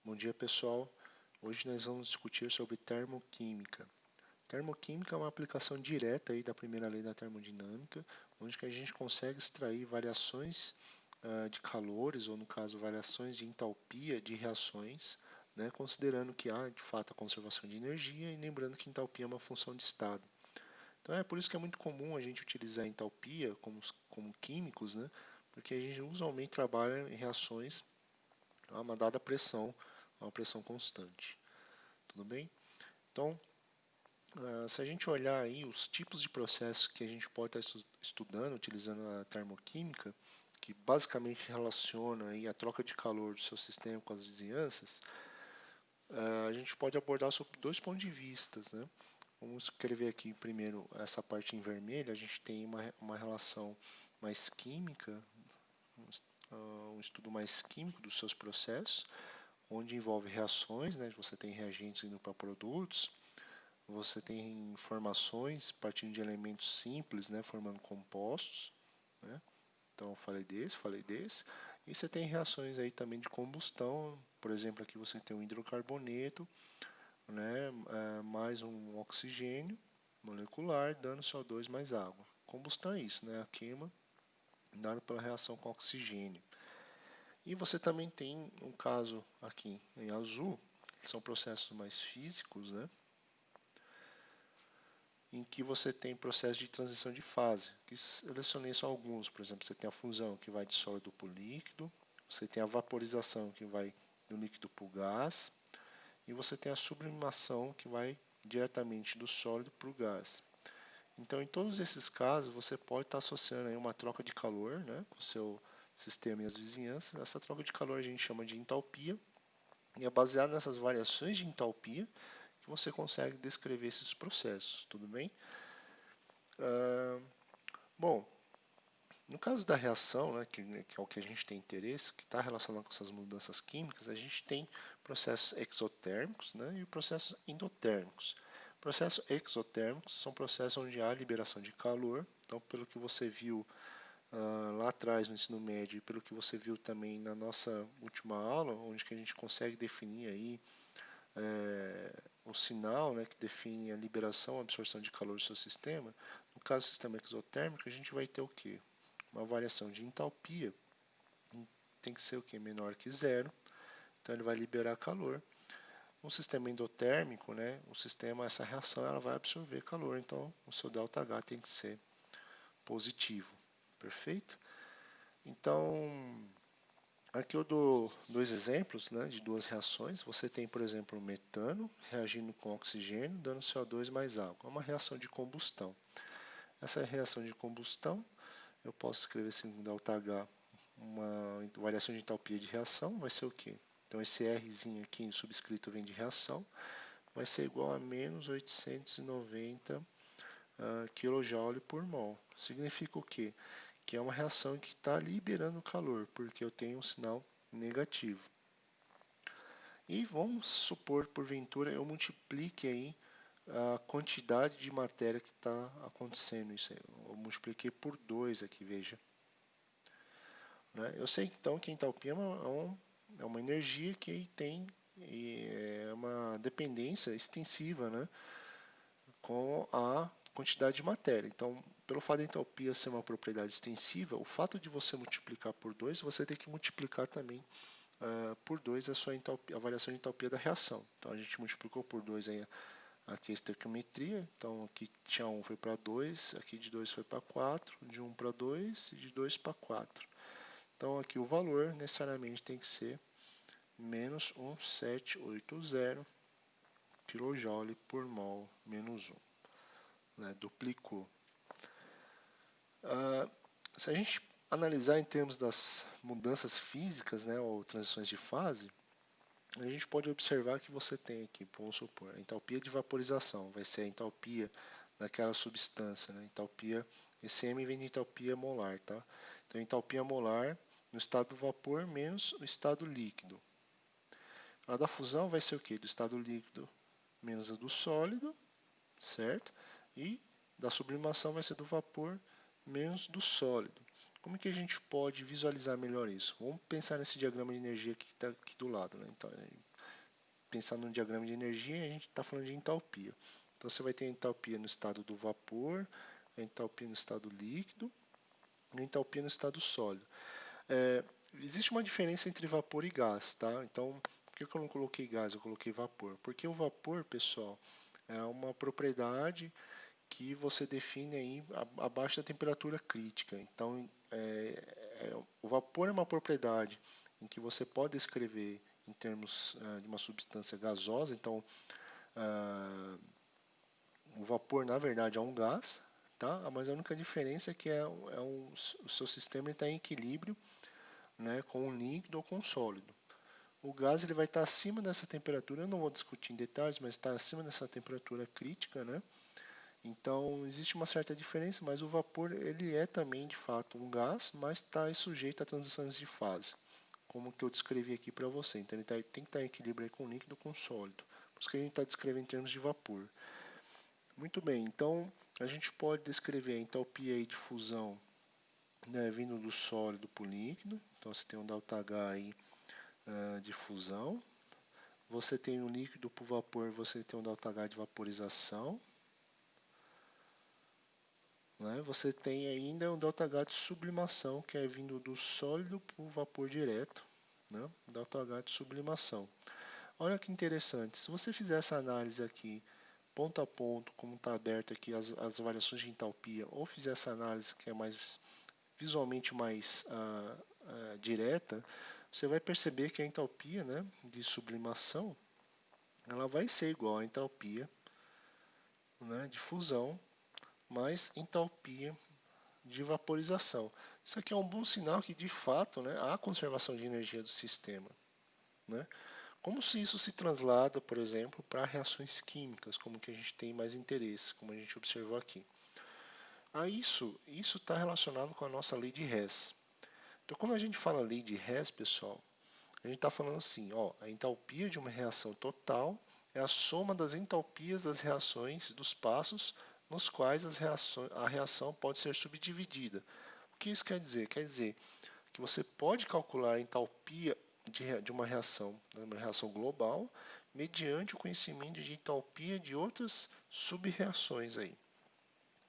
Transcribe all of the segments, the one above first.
Bom dia, pessoal. Hoje nós vamos discutir sobre termoquímica. Termoquímica é uma aplicação direta aí da primeira lei da termodinâmica, onde que a gente consegue extrair variações de calores, ou no caso, variações de entalpia de reações, né, considerando que há, de fato, a conservação de energia e lembrando que entalpia é uma função de estado. Então é por isso que é muito comum a gente utilizar a entalpia como químicos, né, porque a gente usualmente trabalha em reações a uma dada pressão, a uma pressão constante. Tudo bem? Então, se a gente olhar aí os tipos de processos que a gente pode estar estudando utilizando a termoquímica, que basicamente relaciona aí a troca de calor do seu sistema com as vizinhanças, a gente pode abordar sobre dois pontos de vista, né? Vamos escrever aqui primeiro essa parte em vermelho, a gente tem uma relação mais química, um estudo mais químico dos seus processos, onde envolve reações, né? Você tem reagentes indo para produtos, você tem informações partindo de elementos simples, né? Formando compostos, né? Então, falei desse. E você tem reações aí também de combustão, por exemplo, aqui você tem um hidrocarboneto, né? Mais um oxigênio molecular, dando CO2 mais água. Combustão é isso, né? A queima dada pela reação com oxigênio. E você também tem um caso aqui em azul, que são processos mais físicos, né? Em que você tem processo de transição de fase, que selecionei só alguns, por exemplo, você tem a fusão que vai de sólido para o líquido, você tem a vaporização que vai do líquido para o gás, e você tem a sublimação que vai diretamente do sólido para o gás. Então, em todos esses casos, você pode estar associando aí uma troca de calor, né, com o seu sistema e as vizinhanças. Essa troca de calor a gente chama de entalpia, e é baseado nessas variações de entalpia que você consegue descrever esses processos, tudo bem? Bom, no caso da reação, né, que é o que a gente tem interesse, que está relacionado com essas mudanças químicas, a gente tem processos exotérmicos, né, e processos endotérmicos. Processos exotérmicos são processos onde há liberação de calor. Então, pelo que você viu lá atrás no ensino médio e pelo que você viu também na nossa última aula, onde que a gente consegue definir aí o sinal, né, que define a liberação e absorção de calor do seu sistema. No caso do sistema exotérmico, a gente vai ter o quê? Uma variação de entalpia, tem que ser o que? Menor que zero, então ele vai liberar calor. No sistema endotérmico, né, o sistema, essa reação ela vai absorver calor, então o seu ΔH tem que ser positivo, perfeito? Então, aqui eu dou dois exemplos, né, de duas reações. Você tem, por exemplo, o metano reagindo com oxigênio, dando CO2 mais água. É uma reação de combustão. Essa reação de combustão, eu posso escrever assim, ΔH, uma variação de entalpia de reação, vai ser o quê? Então, esse Rzinho aqui subscrito vem de reação, vai ser igual a menos 890 kJ por mol. Significa o quê? Que é uma reação que está liberando calor, porque eu tenho um sinal negativo. E vamos supor, porventura, eu multiplique aí a quantidade de matéria que está acontecendo isso aí. Eu multipliquei por 2 aqui, veja. Né? Eu sei então que a entalpia é uma energia que tem uma dependência extensiva, né, com a quantidade de matéria. Então, pelo fato da entalpia ser uma propriedade extensiva, o fato de você multiplicar por 2, você tem que multiplicar também por 2 a variação de entalpia da reação. Então, a gente multiplicou por 2 aí aqui a estequiometria. Então, aqui tinha 1 foi para 2, aqui de 2 foi para 4, de 1 para 2 e de 2 para 4. Então, aqui o valor necessariamente tem que ser menos 1780 kJ por mol menos 1. Né? Duplicou. Se a gente analisar em termos das mudanças físicas, né, ou transições de fase, a gente pode observar que você tem aqui, vamos supor, a entalpia de vaporização, vai ser a entalpia daquela substância, né? Entalpia, esse M vem de entalpia molar, tá? Então, entalpia molar no estado do vapor menos o estado líquido. A da fusão vai ser o quê? Do estado líquido menos a do sólido, certo? E da sublimação vai ser do vapor menos do sólido. Como que a gente pode visualizar melhor isso? Vamos pensar nesse diagrama de energia que está aqui do lado. Né? Então, pensar num diagrama de energia, a gente está falando de entalpia. Então você vai ter a entalpia no estado do vapor, a entalpia no estado líquido e a entalpia no estado sólido. Existe uma diferença entre vapor e gás, tá? Então, por que eu não coloquei gás, eu coloquei vapor? Porque o vapor, pessoal, é uma propriedade que você define aí abaixo da temperatura crítica. Então, o vapor é uma propriedade em que você pode descrever em termos de uma substância gasosa. Então, o vapor, na verdade, é um gás, tá? Mas a única diferença é que o seu sistema está em equilíbrio, né, com um líquido ou com um sólido. O gás ele vai estar acima dessa temperatura, eu não vou discutir em detalhes, mas está acima dessa temperatura crítica, né? Então existe uma certa diferença, mas o vapor ele é também de fato um gás, mas está sujeito a transições de fase, como que eu descrevi aqui para você. Então ele tem que estar em equilíbrio com líquido ou com sólido. Por isso que a gente está descrevendo em termos de vapor. Muito bem, então a gente pode descrever a entalpia aí de fusão, né, vindo do sólido para o líquido. Então você tem um ΔH aí de fusão. Você tem o líquido para o vapor, você tem um ΔH de vaporização. Né? Você tem ainda um ΔH de sublimação, que é vindo do sólido para o vapor direto. Né? ΔH de sublimação. Olha que interessante, se você fizer essa análise aqui, ponto a ponto, como está aberto aqui as variações de entalpia, ou fizer essa análise que é mais visualmente mais direta, você vai perceber que a entalpia, né, de sublimação ela vai ser igual à entalpia, né, de fusão mais entalpia de vaporização. Isso aqui é um bom sinal que, de fato, né, há conservação de energia do sistema. Né? Como se isso se translada, por exemplo, para reações químicas, como que a gente tem mais interesse, como a gente observou aqui. Isso está relacionado com a nossa lei de Hess. Então, quando a gente fala lei de Hess, pessoal, a gente está falando assim, ó, a entalpia de uma reação total é a soma das entalpias das reações dos passos nos quais a reação pode ser subdividida. O que isso quer dizer? Quer dizer que você pode calcular a entalpia de uma reação, né, uma reação global, mediante o conhecimento de entalpia de outras sub-reações aí.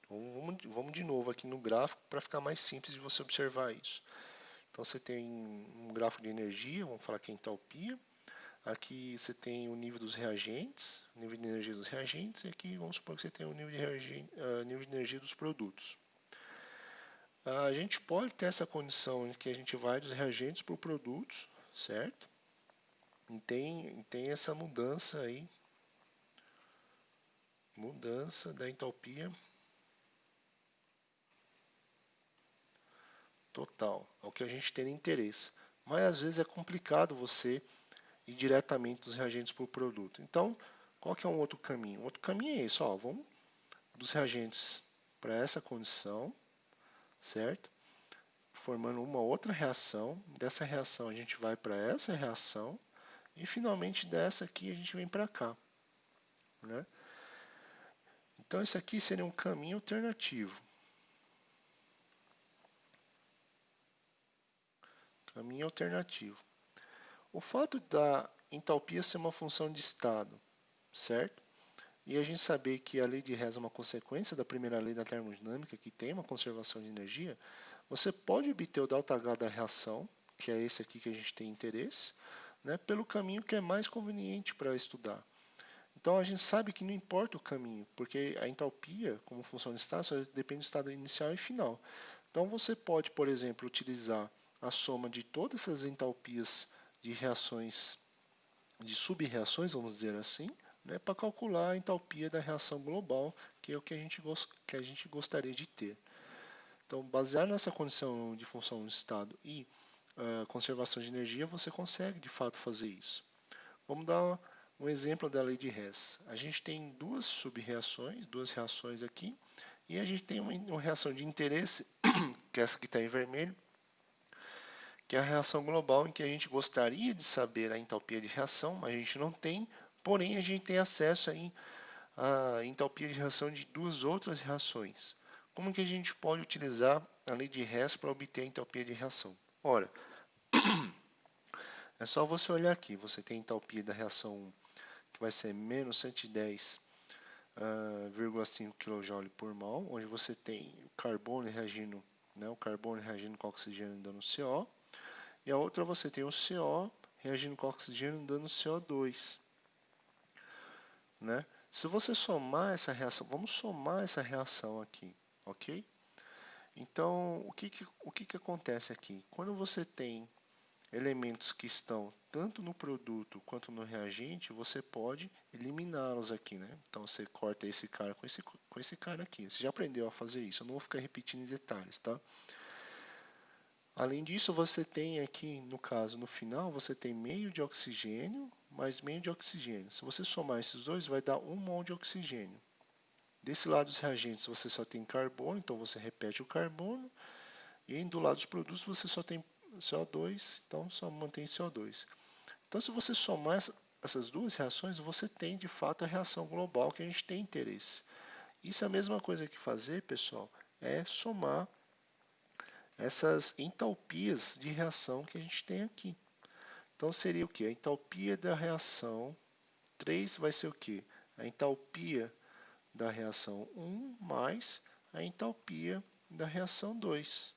Vamos de novo aqui no gráfico para ficar mais simples de você observar isso. Então você tem um gráfico de energia, vamos falar que é entalpia. Aqui você tem o nível dos reagentes, o nível de energia dos reagentes, e aqui vamos supor que você tem o nível nível de energia dos produtos. A gente pode ter essa condição em que a gente vai dos reagentes para os produtos, certo? E tem essa mudança aí, mudança da entalpia total, é o que a gente tem interesse. Mas às vezes é complicado você ir diretamente dos reagentes para o produto. Então, qual que é um outro caminho? O outro caminho é esse, ó, vamos dos reagentes para essa condição, certo? Formando uma outra reação. Dessa reação a gente vai para essa reação e finalmente dessa aqui a gente vem para cá, né? Então esse aqui seria um caminho alternativo. Caminho alternativo. O fato da entalpia ser uma função de estado, certo? E a gente saber que a lei de Hess é uma consequência da primeira lei da termodinâmica, que tem uma conservação de energia, você pode obter o ΔH da reação, que é esse aqui que a gente tem interesse, né, pelo caminho que é mais conveniente para estudar. Então a gente sabe que não importa o caminho, porque a entalpia, como função de estado, só depende do estado inicial e final. Então você pode, por exemplo, utilizar a soma de todas essas entalpias de reações, de sub-reações, vamos dizer assim, né, para calcular a entalpia da reação global, que é o que a gente gostaria de ter. Então, baseado nessa condição de função de estado e conservação de energia, você consegue de fato fazer isso. Vamos dar um exemplo da lei de Hess. A gente tem duas sub-reações, duas reações aqui, e a gente tem uma reação de interesse, que é essa que está em vermelho, que é a reação global, em que a gente gostaria de saber a entalpia de reação, mas a gente não tem, porém a gente tem acesso aí à entalpia de reação de duas outras reações. Como que a gente pode utilizar a lei de Hess para obter a entalpia de reação? Ora, é só você olhar aqui, você tem a entalpia da reação que vai ser menos 110,5 kJ por mol, onde você tem o carbono reagindo, né, o carbono reagindo com o oxigênio dando CO, e a outra você tem o CO reagindo com o oxigênio dando CO2. Né? Se você somar essa reação, vamos somar essa reação aqui, ok? Então, o que acontece aqui? Quando você tem elementos que estão tanto no produto quanto no reagente, você pode eliminá-los aqui, né? Então, você corta esse cara com esse cara aqui. Você já aprendeu a fazer isso, eu não vou ficar repetindo em detalhes, tá? Além disso, você tem aqui, no caso, no final, você tem meio de oxigênio mais meio de oxigênio. Se você somar esses dois, vai dar 1 mol de oxigênio. Desse lado dos reagentes, você só tem carbono, então você repete o carbono. E do lado dos produtos, você só tem CO2, então só mantém CO2. Então, se você somar essas duas reações, você tem, de fato, a reação global que a gente tem interesse. Isso é a mesma coisa que fazer, pessoal, é somar essas entalpias de reação que a gente tem aqui. Então seria o que? A entalpia da reação 3 vai ser o que? A entalpia da reação 1 mais a entalpia da reação 2.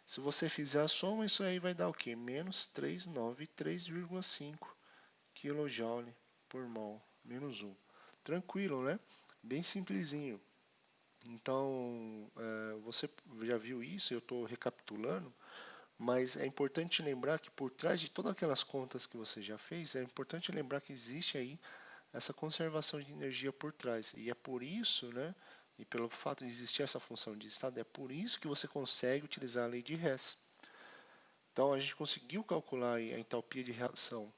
Se você fizer a soma, isso aí vai dar o que? Menos 393,5 kJ por mol, menos 1. Tranquilo, né? Bem simplesinho. Então, você já viu isso, eu estou recapitulando, mas é importante lembrar que por trás de todas aquelas contas que você já fez, é importante lembrar que existe aí essa conservação de energia por trás. E é por isso, né, e pelo fato de existir essa função de estado, é por isso que você consegue utilizar a lei de Hess. Então, a gente conseguiu calcular a entalpia de reação,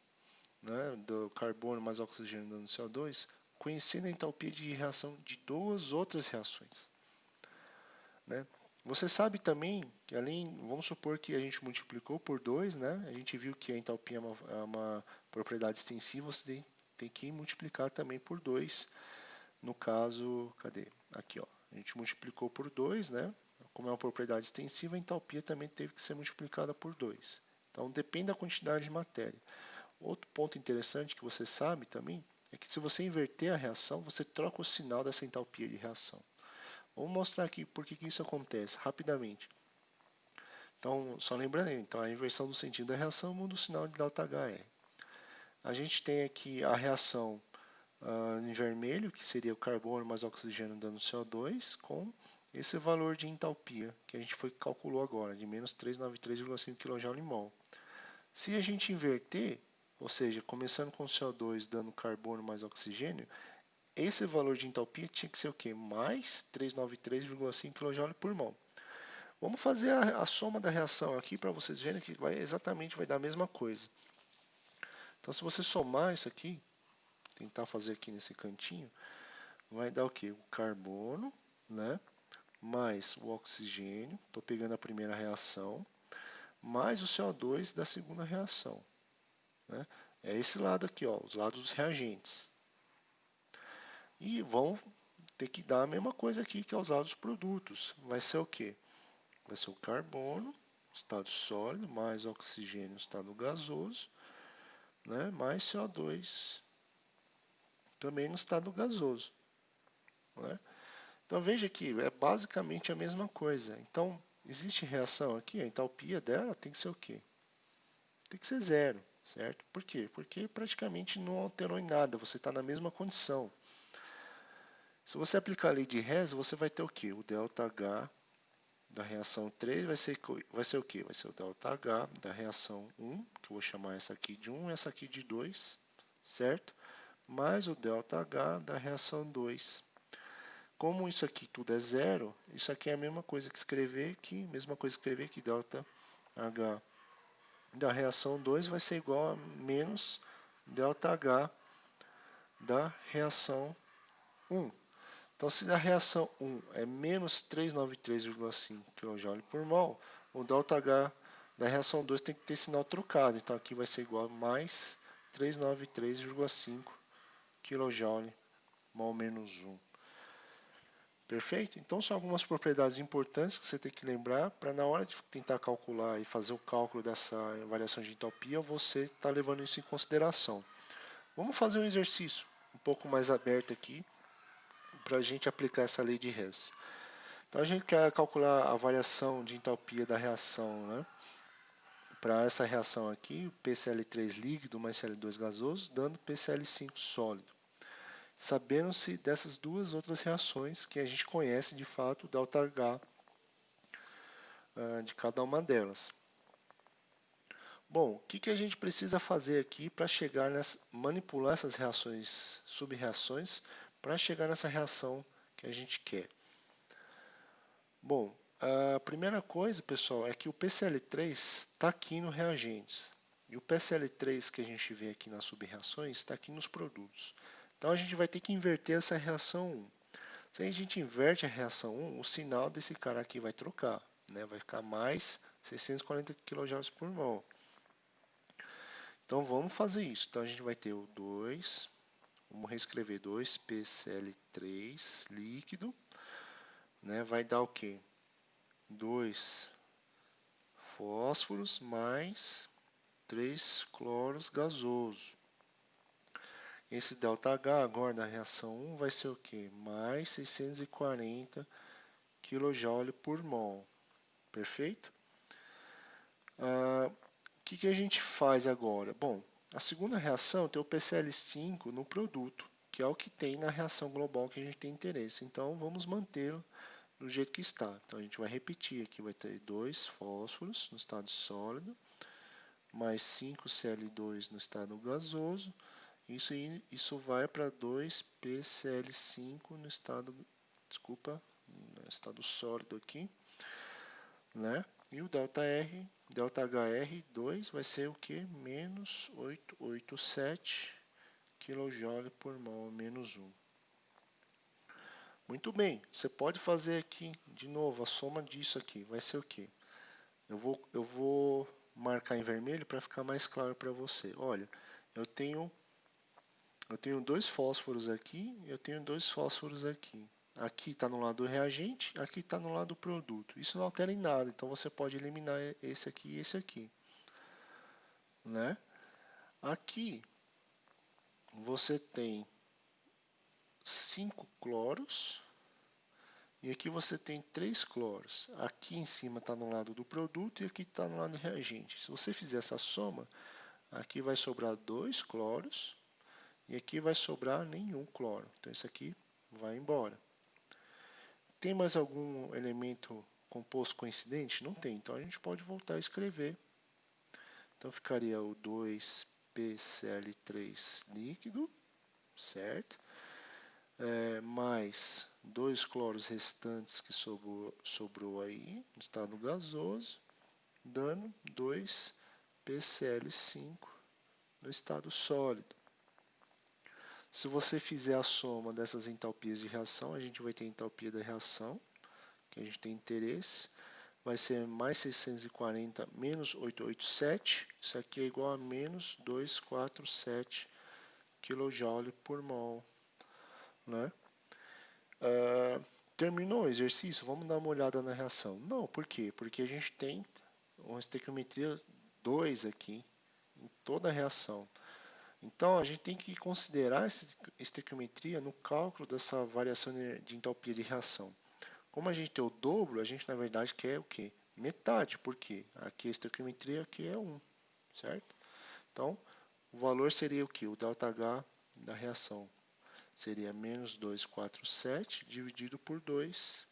né, do carbono mais oxigênio dando CO2, conhecendo a entalpia de reação de duas outras reações. Né? Você sabe também que além, vamos supor que a gente multiplicou por 2, né? A gente viu que a entalpia é uma propriedade extensiva, você tem que multiplicar também por 2. No caso, cadê? Aqui, ó. A gente multiplicou por 2, né? Como é uma propriedade extensiva, a entalpia também teve que ser multiplicada por 2. Então, depende da quantidade de matéria. Outro ponto interessante que você sabe também é que se você inverter a reação, você troca o sinal dessa entalpia de reação. Vamos mostrar aqui por que isso acontece rapidamente. Então, só lembrando aí, então, a inversão do sentido da reação muda o sinal de ΔHR. A gente tem aqui a reação em vermelho, que seria o carbono mais oxigênio dando CO2, com esse valor de entalpia que a gente calculou agora, de menos 393,5 kJ/mol. Se a gente inverter, ou seja, começando com CO2 dando carbono mais oxigênio, esse valor de entalpia tinha que ser o quê? Mais 393,5 kJ por mol. Vamos fazer a soma da reação aqui para vocês verem que exatamente vai dar a mesma coisa. Então, se você somar isso aqui, tentar fazer aqui nesse cantinho, vai dar o quê? O carbono, né? Mais o oxigênio, estou pegando a primeira reação, mais o CO2 da segunda reação. Né? É esse lado aqui, ó, os lados dos reagentes. E vão ter que dar a mesma coisa aqui que é os lados dos produtos. Vai ser o quê? Vai ser o carbono, estado sólido, mais oxigênio, estado gasoso, né? Mais CO2, também no estado gasoso. Né? Então veja que é basicamente a mesma coisa. Então, existe reação aqui, a entalpia dela tem que ser o quê? Tem que ser zero, certo? Por quê? Porque praticamente não alterou em nada, você está na mesma condição. Se você aplicar a lei de Hess, você vai ter o quê? O ΔH da reação 3 vai ser o quê? Vai ser o ΔH da reação 1, que eu vou chamar essa aqui de 1 e essa aqui de 2, certo? Mais o ΔH da reação 2. Como isso aqui tudo é zero, isso aqui é a mesma coisa que escrever aqui, ΔH da reação 2 vai ser igual a menos ΔH da reação 1. Então, se a reação 1 é menos 393,5 kJ por mol, o ΔH da reação 2 tem que ter sinal trocado. Então, aqui vai ser igual a mais 393,5 kJ mol menos 1. Perfeito? Então, são algumas propriedades importantes que você tem que lembrar para na hora de tentar calcular e fazer o cálculo dessa variação de entalpia, você está levando isso em consideração. Vamos fazer um exercício um pouco mais aberto aqui para a gente aplicar essa lei de Hess. Então a gente quer calcular a variação de entalpia da reação, né? Para essa reação aqui, PCl3 líquido mais Cl2 gasoso, dando PCl5 sólido. Sabendo-se dessas duas outras reações que a gente conhece de fato, ΔH de cada uma delas. Bom, o que a gente precisa fazer aqui para chegar manipular essas reações, subreações, para chegar nessa reação que a gente quer? Bom, a primeira coisa, pessoal, é que o PCl3 está aqui no reagentes. E o PCl3 que a gente vê aqui nas subreações está aqui nos produtos. Então a gente vai ter que inverter essa reação 1. Se a gente inverte a reação 1, o sinal desse cara aqui vai trocar, né? Vai ficar mais 640 kJ por mol. Então vamos fazer isso. Então a gente vai ter o 2, vamos reescrever 2PCl3 líquido, né? Vai dar o quê? 2 fósforos mais 3 cloros gasoso. Esse ΔH agora da reação 1 vai ser o quê? Mais 640 kJ por mol. Perfeito? O que a gente faz agora? Bom, a segunda reação tem o PCl5 no produto, que é o que tem na reação global que a gente tem interesse. Então, vamos mantê-lo do jeito que está. Então, a gente vai repetir aqui, vai ter 2 fósforos no estado sólido, mais 5Cl2 no estado gasoso. Isso vai para 2PCl5 no estado, no estado sólido aqui, né? E o ΔHR2 vai ser o que? Menos 887 kJ por mol, menos 1. Muito bem, você pode fazer aqui, de novo, a soma disso aqui. Vai ser o que? Eu vou marcar em vermelho para ficar mais claro para você. Olha, eu tenho 2 fósforos aqui, eu tenho 2 fósforos aqui. Aqui está no lado do reagente, aqui está no lado do produto. Isso não altera em nada, então você pode eliminar esse aqui e esse aqui. Né? Aqui você tem 5 cloros e aqui você tem 3 cloros. Aqui em cima está no lado do produto e aqui está no lado do reagente. Se você fizer essa soma, aqui vai sobrar 2 cloros e aqui vai sobrar nenhum cloro. Então isso aqui vai embora. Tem mais algum elemento composto coincidente? Não tem, então a gente pode voltar a escrever. Então ficaria o 2PCl3 líquido, certo? Mais 2 cloros restantes que sobrou aí, no estado gasoso, dando 2PCl5 no estado sólido. Se você fizer a soma dessas entalpias de reação, a gente vai ter a entalpia da reação, que a gente tem interesse, vai ser mais 640 menos 887, isso aqui é igual a menos 247 kJ por mol. Né? Terminou o exercício? Vamos dar uma olhada na reação. Não, por quê? Porque a gente tem uma estequiometria 2 aqui, em toda a reação. Então, a gente tem que considerar essa estequiometria no cálculo dessa variação de entalpia de reação. Como a gente tem o dobro, a gente na verdade quer o quê? Metade, porque aqui a estequiometria aqui é 1, certo? Então, o valor seria o quê? O ΔH da reação seria menos 247 dividido por 2.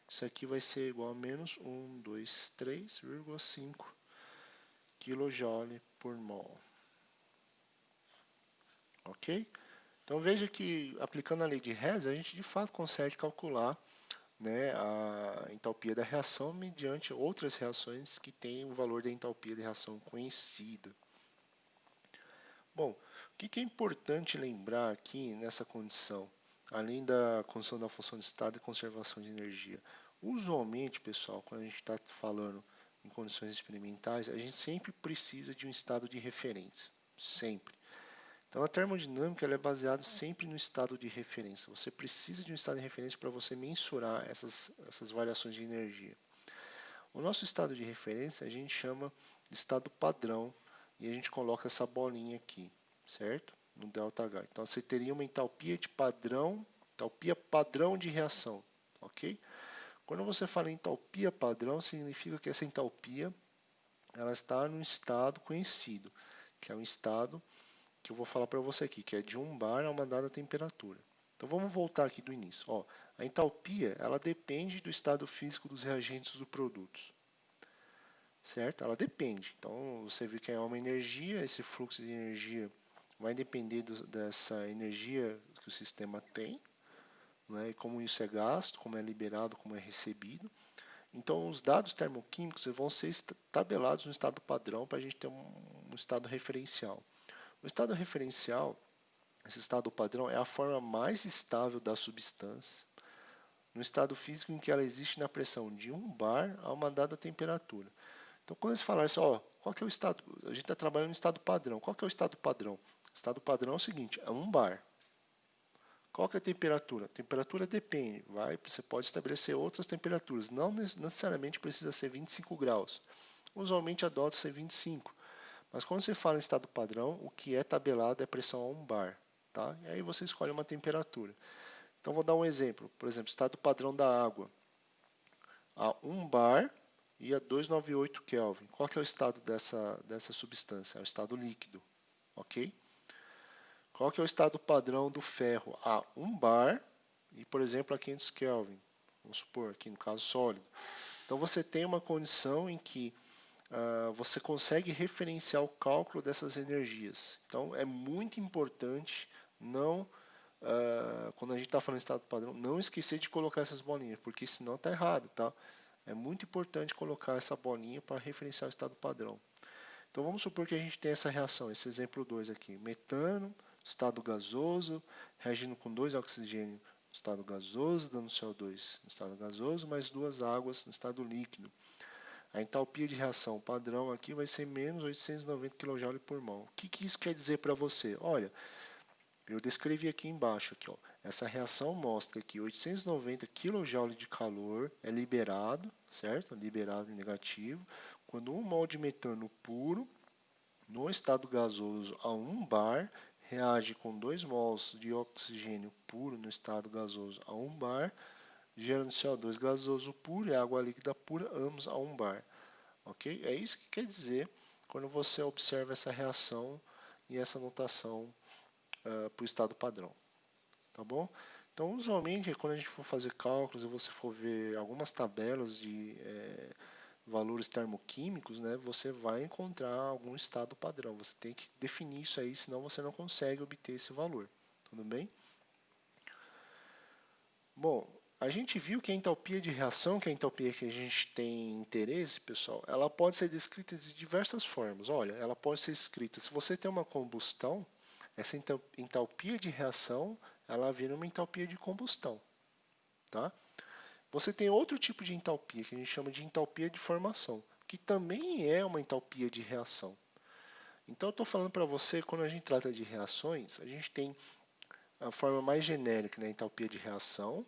Isso aqui vai ser igual a menos 123,5 kJ por mol. Ok? Então veja que aplicando a lei de Hess, a gente de fato consegue calcular, né, a entalpia da reação mediante outras reações que têm o valor da entalpia da reação conhecida. Bom, o que é importante lembrar aqui nessa condição, além da condição da função de estado e conservação de energia? Usualmente, pessoal, quando a gente está falando em condições experimentais, a gente sempre precisa de um estado de referência, sempre. Então, a termodinâmica ela é baseada sempre no estado de referência. Você precisa de um estado de referência para você mensurar essas variações de energia. O nosso estado de referência a gente chama de estado padrão e a gente coloca essa bolinha aqui, certo? no ΔH. Então você teria uma entalpia padrão de reação, ok? Quando você fala em entalpia padrão, significa que essa entalpia ela está num estado conhecido, que é um estado que eu vou falar para você aqui, que é de 1 bar a uma dada temperatura. Então vamos voltar aqui do início. Ó, a entalpia ela depende do estado físico dos reagentes do produto, certo? Ela depende. Então você vê que é uma energia, esse fluxo de energia vai depender dessa energia que o sistema tem, né? E como isso é gasto, como é liberado, como é recebido. Então, os dados termoquímicos vão ser tabelados no estado padrão para a gente ter um estado referencial. O estado referencial, esse estado padrão, é a forma mais estável da substância, no estado físico em que ela existe na pressão de 1 bar a uma dada temperatura. Então, quando eles falaram assim, ó, qual que é o estado? A gente está trabalhando no estado padrão. Qual que é o estado padrão? O estado padrão é o seguinte, é 1 bar. Qual que é a temperatura? A temperatura depende, você pode estabelecer outras temperaturas, não necessariamente precisa ser 25 graus. Usualmente adota-se 25, mas quando você fala em estado padrão, o que é tabelado é pressão a 1 bar, tá? E aí você escolhe uma temperatura. Então vou dar um exemplo, por exemplo, estado padrão da água, a 1 bar e a 298 Kelvin. Qual que é o estado dessa substância? É o estado líquido, ok? Qual que é o estado padrão do ferro? A 1 bar e, por exemplo, a 500 Kelvin. Vamos supor, aqui no caso sólido. Então você tem uma condição em que você consegue referenciar o cálculo dessas energias. Então é muito importante quando a gente está falando de estado padrão, não esquecer de colocar essas bolinhas, porque senão está errado, tá? É muito importante colocar essa bolinha para referenciar o estado padrão. Então vamos supor que a gente tem essa reação, esse exemplo 2 aqui, metano, estado gasoso, reagindo com 2 oxigênio no estado gasoso, dando CO2 no estado gasoso, mais 2 águas no estado líquido. A entalpia de reação padrão aqui vai ser menos 890 kJ por mol. O que isso quer dizer para você? Olha, eu descrevi aqui embaixo, aqui, ó, essa reação mostra que 890 kJ de calor é liberado, certo? Liberado negativo, quando 1 mol de metano puro, no estado gasoso a 1 bar, reage com 2 mols de oxigênio puro no estado gasoso a 1 bar, gerando CO2 gasoso puro e água líquida pura, ambos a 1 bar. Ok? É isso que quer dizer quando você observa essa reação e essa notação para o estado padrão. Tá bom? Então, usualmente, quando a gente for fazer cálculos e você for ver algumas tabelas de valores termoquímicos, né, você vai encontrar algum estado padrão. Você tem que definir isso aí, senão você não consegue obter esse valor. Tudo bem? Bom, a gente viu que a entalpia de reação, que é a entalpia que a gente tem interesse, pessoal, ela pode ser descrita de diversas formas. Olha, ela pode ser escrita, se você tem uma combustão, essa entalpia de reação, ela vira uma entalpia de combustão, tá? Você tem outro tipo de entalpia, que a gente chama de entalpia de formação, que também é uma entalpia de reação. Então, eu estou falando para você, quando a gente trata de reações, a gente tem a forma mais genérica, né, entalpia de reação.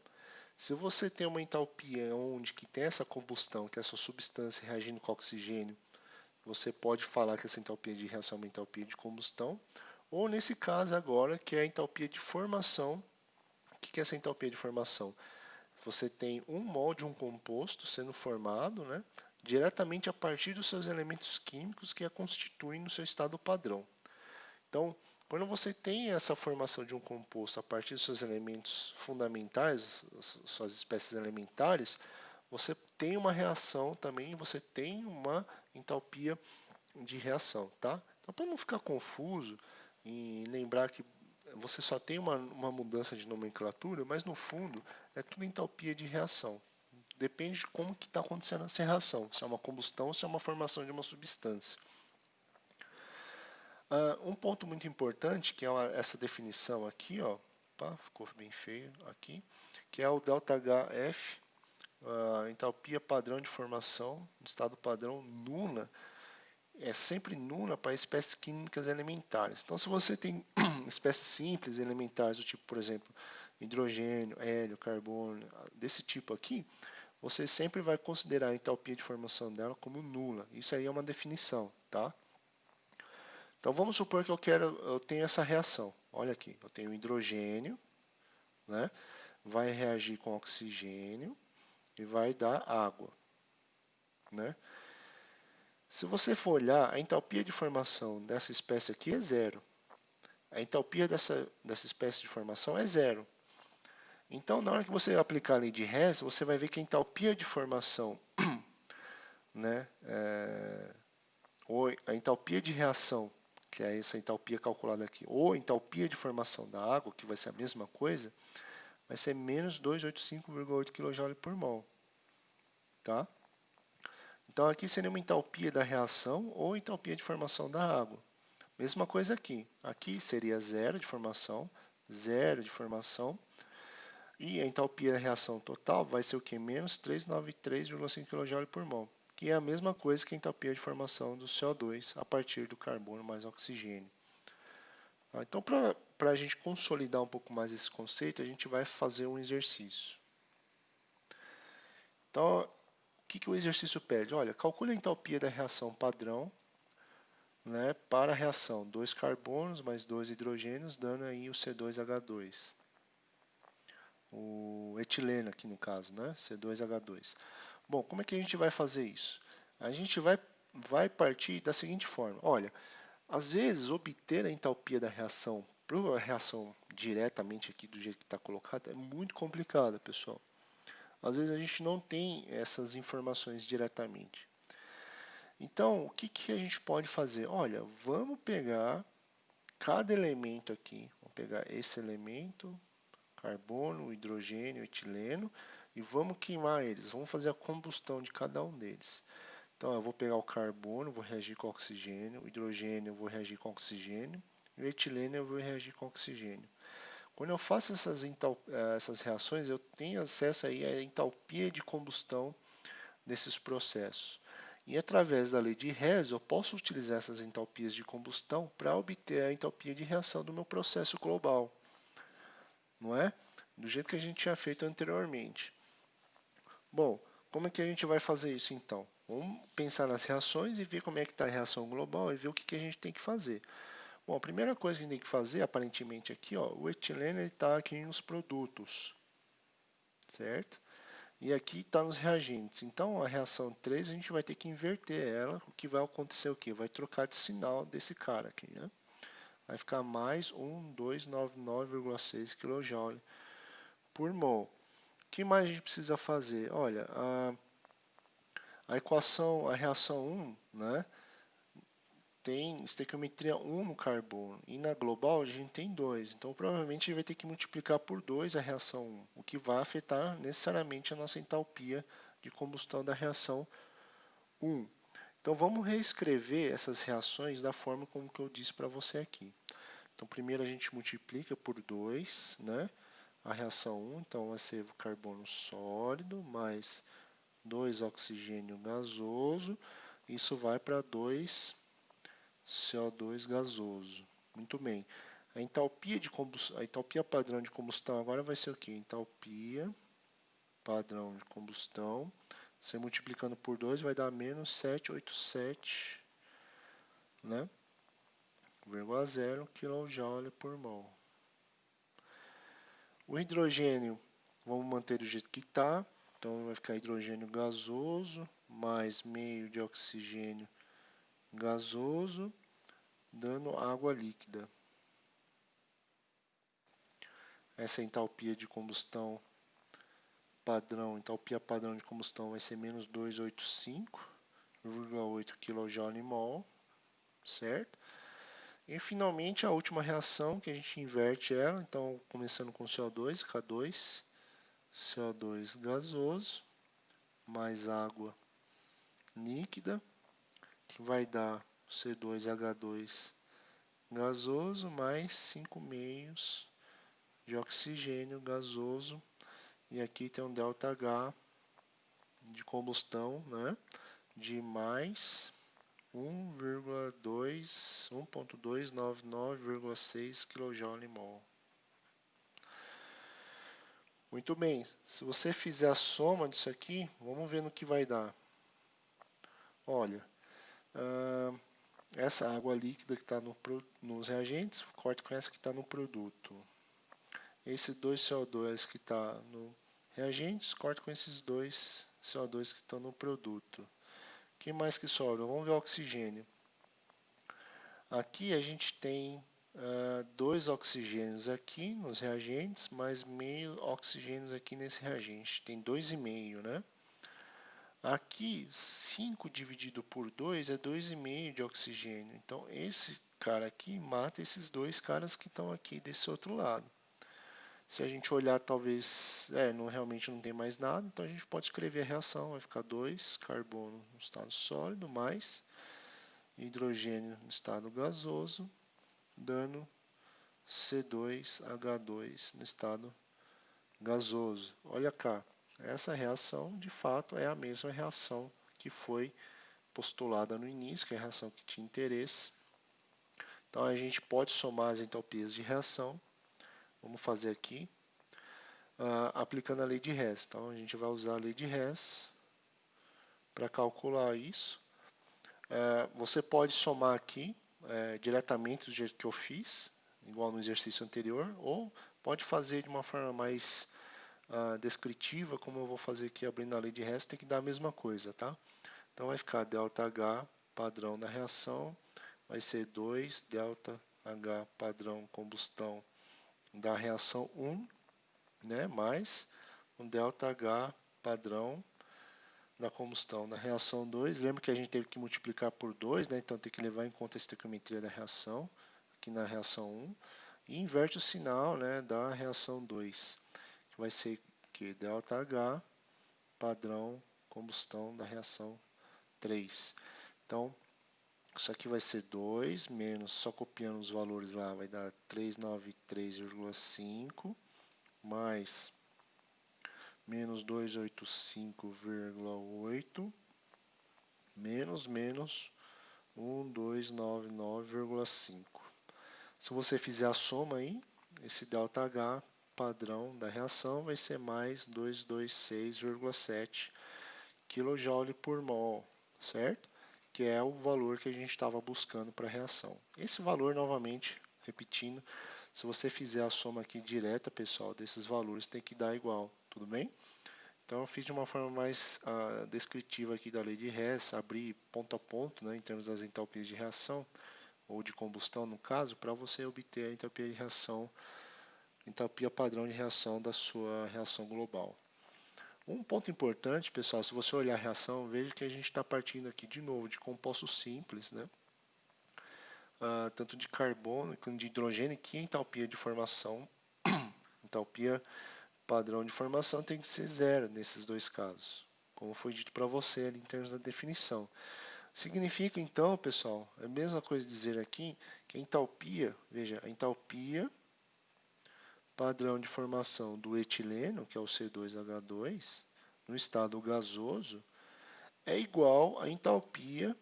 Se você tem uma entalpia onde que tem essa combustão, que é essa substância reagindo com oxigênio, você pode falar que essa entalpia de reação é uma entalpia de combustão. Ou nesse caso agora, que é a entalpia de formação. O que é essa entalpia de formação? Você tem 1 mol de um composto sendo formado, né, diretamente a partir dos seus elementos químicos que a constituem no seu estado padrão. Então, quando você tem essa formação de um composto a partir dos seus elementos fundamentais, suas espécies elementares, você tem uma reação também, você tem uma entalpia de reação, tá? Então, para não ficar confuso e lembrar que você só tem uma mudança de nomenclatura, mas no fundo é tudo entalpia de reação. Depende de como que está acontecendo essa reação, se é uma combustão ou se é uma formação de uma substância. Um ponto muito importante, que é essa definição aqui, ó, opa, ficou bem feio aqui, que é o ΔHF, entalpia padrão de formação, estado padrão nula, é sempre nula para espécies químicas elementares. Então, se você tem espécies simples elementares, do tipo, por exemplo, hidrogênio, hélio, carbono, desse tipo aqui, você sempre vai considerar a entalpia de formação dela como nula. Isso aí é uma definição, tá? Então vamos supor que eu tenho essa reação. Olha aqui, eu tenho hidrogênio, né? Vai reagir com oxigênio e vai dar água, né? Se você for olhar, a entalpia de formação dessa espécie aqui é zero. A entalpia dessa espécie de formação é zero. Então, na hora que você aplicar a lei de Hess, você vai ver que a entalpia de formação, né, ou a entalpia de reação, que é essa entalpia calculada aqui, ou a entalpia de formação da água, que vai ser a mesma coisa, vai ser menos 285,8 kJ por mol. Tá? Então, aqui seria uma entalpia da reação ou entalpia de formação da água. Mesma coisa aqui. Aqui seria zero de formação, e a entalpia da reação total vai ser o que? Menos 393,5 kJ por mol, que é a mesma coisa que a entalpia de formação do CO2 a partir do carbono mais oxigênio. Então, para a gente consolidar um pouco mais esse conceito, a gente vai fazer um exercício. Então, o que o exercício pede? Olha, calcule a entalpia da reação padrão, né, para a reação 2 carbonos mais 2 hidrogênios, dando aí o C2H2. O etileno aqui no caso, né, C2H2. Bom, como é que a gente vai fazer isso? A gente vai partir da seguinte forma. Olha, às vezes obter a entalpia da reação para a reação diretamente aqui do jeito que está colocado é muito complicado, pessoal. Às vezes a gente não tem essas informações diretamente. Então, o que a gente pode fazer? Olha, vamos pegar cada elemento aqui. Vamos pegar esse elemento, carbono, hidrogênio, etileno, e vamos queimar eles. Vamos fazer a combustão de cada um deles. Então, eu vou pegar o carbono, vou reagir com oxigênio, o hidrogênio eu vou reagir com oxigênio, e o etileno eu vou reagir com oxigênio. Quando eu faço essas reações, eu tenho acesso aí à entalpia de combustão desses processos. E através da lei de Hess, eu posso utilizar essas entalpias de combustão para obter a entalpia de reação do meu processo global. Não é? Do jeito que a gente tinha feito anteriormente. Bom, como é que a gente vai fazer isso então? Vamos pensar nas reações e ver como é que está a reação global e ver o que a gente tem que fazer. Bom, a primeira coisa que a gente tem que fazer, aparentemente aqui, ó, o etileno está aqui nos produtos, certo? E aqui está nos reagentes. Então, a reação 3 a gente vai ter que inverter ela. O que vai acontecer o quê? Vai trocar de sinal desse cara aqui, né? Vai ficar mais 1299,6 kJ por mol. O que mais a gente precisa fazer? Olha, a equação, a reação 1, né? Tem estequiometria 1 no carbono e na global a gente tem 2. Então, provavelmente, a gente vai ter que multiplicar por 2 a reação 1, o que vai afetar necessariamente a nossa entalpia de combustão da reação 1. Então, vamos reescrever essas reações da forma como que eu disse para você aqui. Então, primeiro a gente multiplica por 2, né? A reação 1, então vai ser o carbono sólido mais 2 oxigênio gasoso. Isso vai para 2 CO2 gasoso. Muito bem. A entalpia padrão de combustão agora vai ser o quê? Entalpia padrão de combustão. Você multiplicando por 2 vai dar menos 787, né? 0,0 kJ por mol. O hidrogênio, vamos manter do jeito que está. Então vai ficar hidrogênio gasoso mais meio de oxigênio gasoso, dando água líquida. Essa entalpia de combustão padrão, entalpia padrão de combustão vai ser menos 285,8 kJ/mol, certo? E finalmente a última reação que a gente inverte ela, então começando com CO2, K2, CO2 gasoso, mais água líquida, que vai dar C2H2 gasoso, mais 5 meios de oxigênio gasoso, e aqui tem um ΔH de combustão, né, de mais 1.299,6 kJ/mol. Muito bem, se você fizer a soma disso aqui, vamos ver no que vai dar. Olha, essa água líquida que está nos reagentes, corta com essa que está no produto. Esse 2CO2 que está no reagentes, corta com esses 2 CO2 que estão no produto. O que mais que sobra? Vamos ver o oxigênio. Aqui a gente tem 2 oxigênios aqui nos reagentes, mais meio oxigênios aqui nesse reagente. Tem 2,5, né? Aqui, 5 dividido por 2 é 2,5 de oxigênio. Então, esse cara aqui mata esses 2 caras que estão aqui desse outro lado. Se a gente olhar, talvez, realmente não tem mais nada, então a gente pode escrever a reação. Vai ficar 2 carbono no estado sólido, mais hidrogênio no estado gasoso, dando C2H2 no estado gasoso. Olha cá, essa reação de fato é a mesma reação que foi postulada no início, que é a reação que tinha interesse. Então a gente pode somar as entalpias de reação. Vamos fazer aqui, aplicando a lei de Hess. Então a gente vai usar a lei de Hess para calcular isso. Você pode somar aqui diretamente do jeito que eu fiz, igual no exercício anterior, ou pode fazer de uma forma mais descritiva, como eu vou fazer aqui abrindo a lei de Hess, tem que dar a mesma coisa, tá? Então vai ficar ΔH padrão da reação, vai ser 2 ΔH padrão combustão da reação 1, né, mais um ΔH padrão da combustão da reação 2. Lembra que a gente teve que multiplicar por 2, né? Então tem que levar em conta a estequiometria da reação, aqui na reação 1, e inverte o sinal, né, da reação 2, que vai ser que ΔH padrão combustão da reação 3. Então, isso aqui vai ser 2 menos, só copiando os valores lá, vai dar 393,5 mais menos 285,8 menos 1299,5. Se você fizer a soma aí, esse ΔH padrão da reação vai ser mais 226,7 kJ por mol, certo? Que é o valor que a gente estava buscando para a reação. Esse valor, novamente, repetindo, se você fizer a soma aqui direta, pessoal, desses valores, tem que dar igual, tudo bem? Então eu fiz de uma forma mais descritiva aqui da lei de Hess, abri ponto a ponto, né, em termos das entalpias de reação, ou de combustão no caso, para você obter a entalpia de reação, entalpia padrão de reação da sua reação global. Um ponto importante, pessoal, se você olhar a reação, veja que a gente está partindo aqui de novo de compostos simples, né? Tanto de carbono quanto de hidrogênio, que a entalpia de formação, entalpia padrão de formação tem que ser zero nesses dois casos, como foi dito para você ali em termos da definição. Significa então, pessoal, é a mesma coisa dizer aqui que a entalpia, veja, a entalpia padrão de formação do etileno, que é o C2H2, no estado gasoso, é igual à entalpia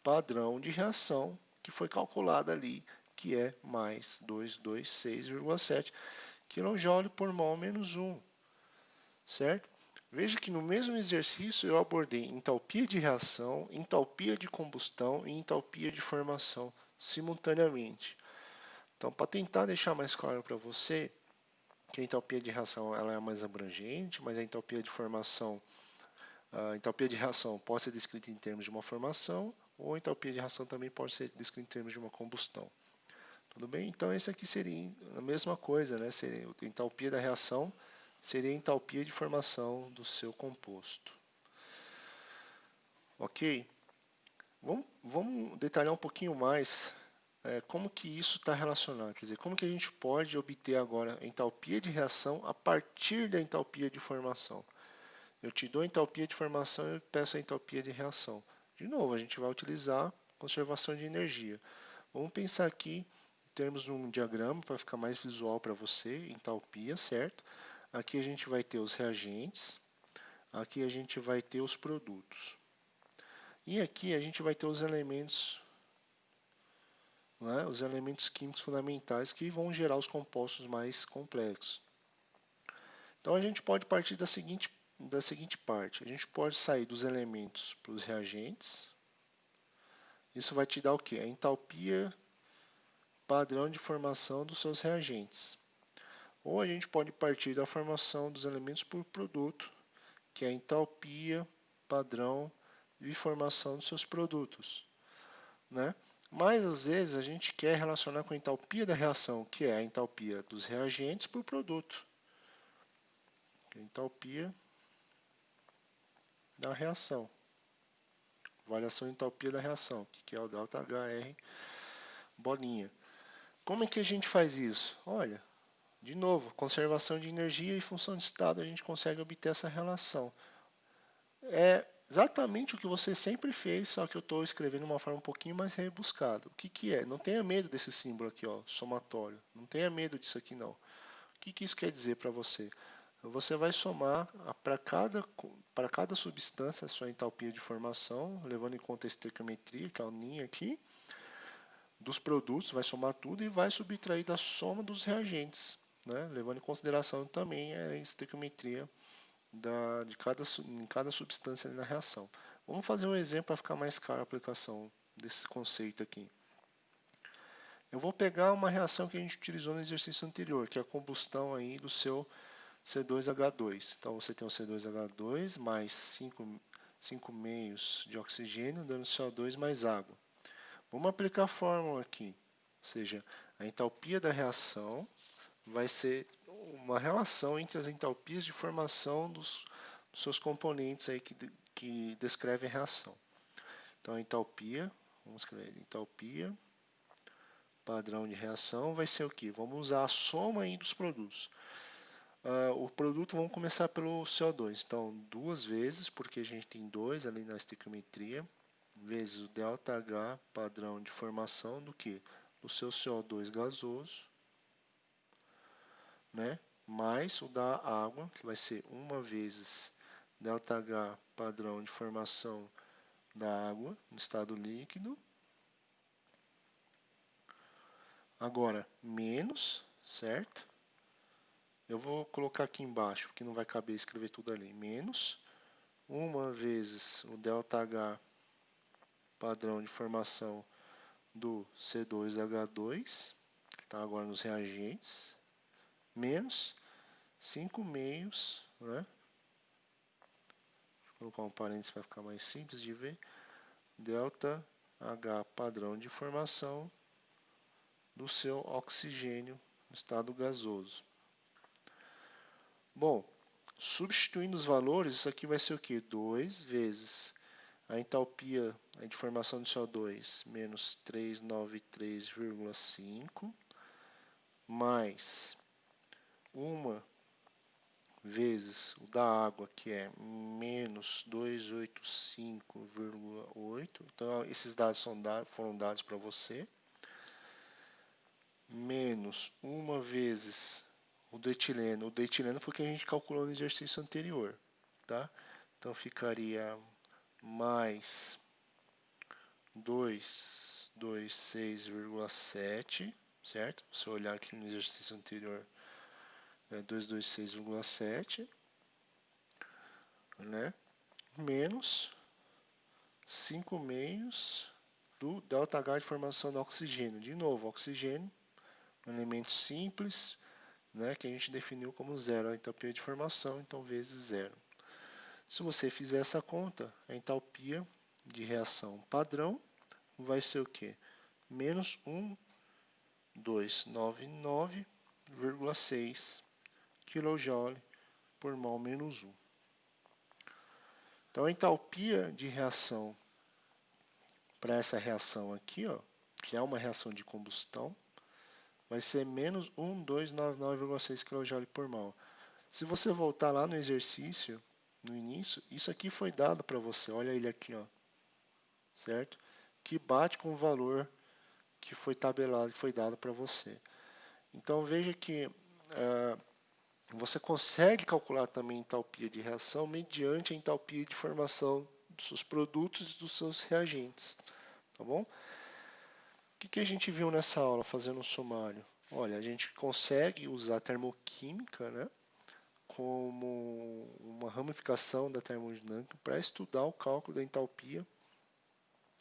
padrão de reação que foi calculada ali, que é mais 226,7 kJ por mol menos 1, certo? Veja que no mesmo exercício eu abordei entalpia de reação, entalpia de combustão e entalpia de formação simultaneamente. Então, para tentar deixar mais claro para você, que a entalpia de reação ela é mais abrangente, mas a entalpia de formação, a entalpia de reação pode ser descrita em termos de uma formação, ou a entalpia de reação também pode ser descrita em termos de uma combustão. Tudo bem? Então, esse aqui seria a mesma coisa, né? Seria a entalpia da reação seria a entalpia de formação do seu composto. Ok? Vamos detalhar um pouquinho mais como que isso está relacionado, quer dizer, como que a gente pode obter agora a entalpia de reação a partir da entalpia de formação. Eu te dou a entalpia de formação e eu peço a entalpia de reação. De novo, a gente vai utilizar conservação de energia. Vamos pensar aqui em termos de um diagrama para ficar mais visual para você, entalpia, certo? Aqui a gente vai ter os reagentes, aqui a gente vai ter os produtos. E aqui a gente vai ter os elementos, né, os elementos químicos fundamentais que vão gerar os compostos mais complexos. Então a gente pode partir da seguinte parte. A gente pode sair dos elementos para os reagentes, Isso vai te dar o quê? A entalpia padrão de formação dos seus reagentes. Ou a gente pode partir da formação dos elementos por produto, que é a entalpia padrão de formação dos seus produtos, né? Mas às vezes a gente quer relacionar com a entalpia da reação, que é a entalpia dos reagentes por produto. A entalpia da reação. Variação de entalpia da reação, que é o ΔHR bolinha. Como é que a gente faz isso? Olha, de novo, conservação de energia e função de estado, a gente consegue obter essa relação. É exatamente o que você sempre fez, só que eu estou escrevendo de uma forma um pouquinho mais rebuscada. O que, que é? Não tenha medo desse símbolo aqui, ó, somatório. Não tenha medo disso aqui, não. O que, que isso quer dizer para você? Você vai somar para cada substância a sua entalpia de formação, levando em conta a estequiometria, que é o NIN aqui, dos produtos, vai somar tudo e vai subtrair da soma dos reagentes, né? Levando em consideração também a estequiometria em cada substância na reação. Vamos fazer um exemplo para ficar mais clara a aplicação desse conceito aqui. Eu vou pegar uma reação que a gente utilizou no exercício anterior, que é a combustão aí do seu C2H2. Então você tem o C2H2 mais 5 meios de oxigênio, dando CO2 mais água. Vamos aplicar a fórmula aqui, ou seja, a entalpia da reação vai ser uma relação entre as entalpias de formação dos seus componentes aí que descrevem a reação. Então a entalpia, vamos escrever entalpia padrão de reação vai ser o que? Vamos usar a soma aí dos produtos. O produto, vamos começar pelo CO2. Então, 2 vezes, porque a gente tem 2 ali na estequiometria, vezes o ΔH padrão de formação do que? Do seu CO2 gasoso, né? Mais o da água, que vai ser 1 vezes ΔH padrão de formação da água no estado líquido. Agora, menos, certo? Eu vou colocar aqui embaixo, porque não vai caber escrever tudo ali. Menos 1 vezes o ΔH padrão de formação do C2H2, que está agora nos reagentes, menos 5 meios, né? Vou colocar um parênteses para ficar mais simples de ver. ΔH padrão de formação do seu oxigênio no estado gasoso. Bom, substituindo os valores, isso aqui vai ser o que? 2 vezes a entalpia de formação de CO2 menos 393,5 mais 1 vezes o da água, que é menos 285,8. Então, esses dados foram dados para você. Menos 1 vezes o do etileno. O do etileno foi o que a gente calculou no exercício anterior. Tá? Então, ficaria mais 226,7, certo? Se eu olhar aqui no exercício anterior, é 226,7, né? Menos 5 meios do ΔH de formação do oxigênio. De novo, oxigênio, um elemento simples, né, que a gente definiu como zero a entalpia de formação, então vezes zero. Se você fizer essa conta, a entalpia de reação padrão vai ser o quê? Menos 1299,6 kJ por mol menos 1. Então, a entalpia de reação para essa reação aqui, ó, que é uma reação de combustão, vai ser menos 1299,6 kJ por mol. Se você voltar lá no exercício, no início, isso aqui foi dado para você, olha ele aqui, ó, certo? Que bate com o valor que foi tabelado, que foi dado para você. Então veja que você consegue calcular também a entalpia de reação mediante a entalpia de formação dos seus produtos e dos seus reagentes, tá bom? O que a gente viu nessa aula, fazendo um sumário? Olha, a gente consegue usar a termoquímica, né, como uma ramificação da termodinâmica para estudar o cálculo da entalpia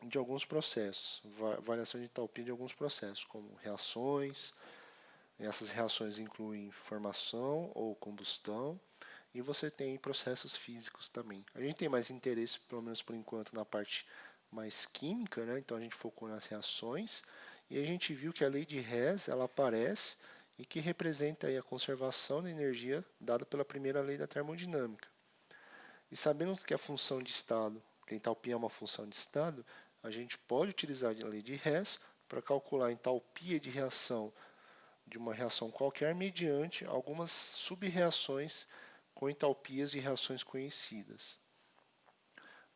de alguns processos, variação de entalpia de alguns processos, como reações. Essas reações incluem formação ou combustão, e você tem processos físicos também. A gente tem mais interesse, pelo menos por enquanto, na parte mais química, né? Então a gente focou nas reações, e a gente viu que a lei de Hess ela aparece e que representa aí a conservação da energia dada pela primeira lei da termodinâmica. E sabendo que a função de estado, que a entalpia é uma função de estado, a gente pode utilizar a lei de Hess para calcular a entalpia de reação de uma reação qualquer mediante algumas sub-reações com entalpias de reações conhecidas.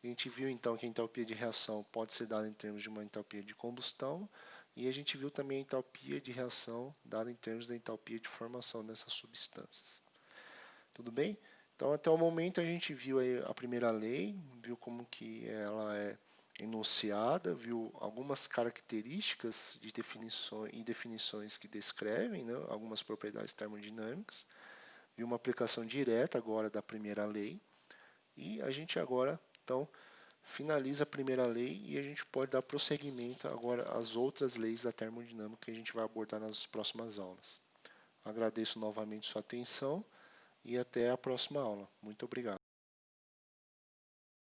A gente viu então que a entalpia de reação pode ser dada em termos de uma entalpia de combustão, e a gente viu também a entalpia de reação dada em termos da entalpia de formação dessas substâncias. Tudo bem? Então, até o momento a gente viu a primeira lei, viu como que ela é enunciada, viu algumas características de definições e definições que descrevem, né, algumas propriedades termodinâmicas, viu uma aplicação direta agora da primeira lei, e a gente agora, então, finaliza a primeira lei e a gente pode dar prosseguimento agora às outras leis da termodinâmica que a gente vai abordar nas próximas aulas. Agradeço novamente sua atenção e até a próxima aula. Muito obrigado.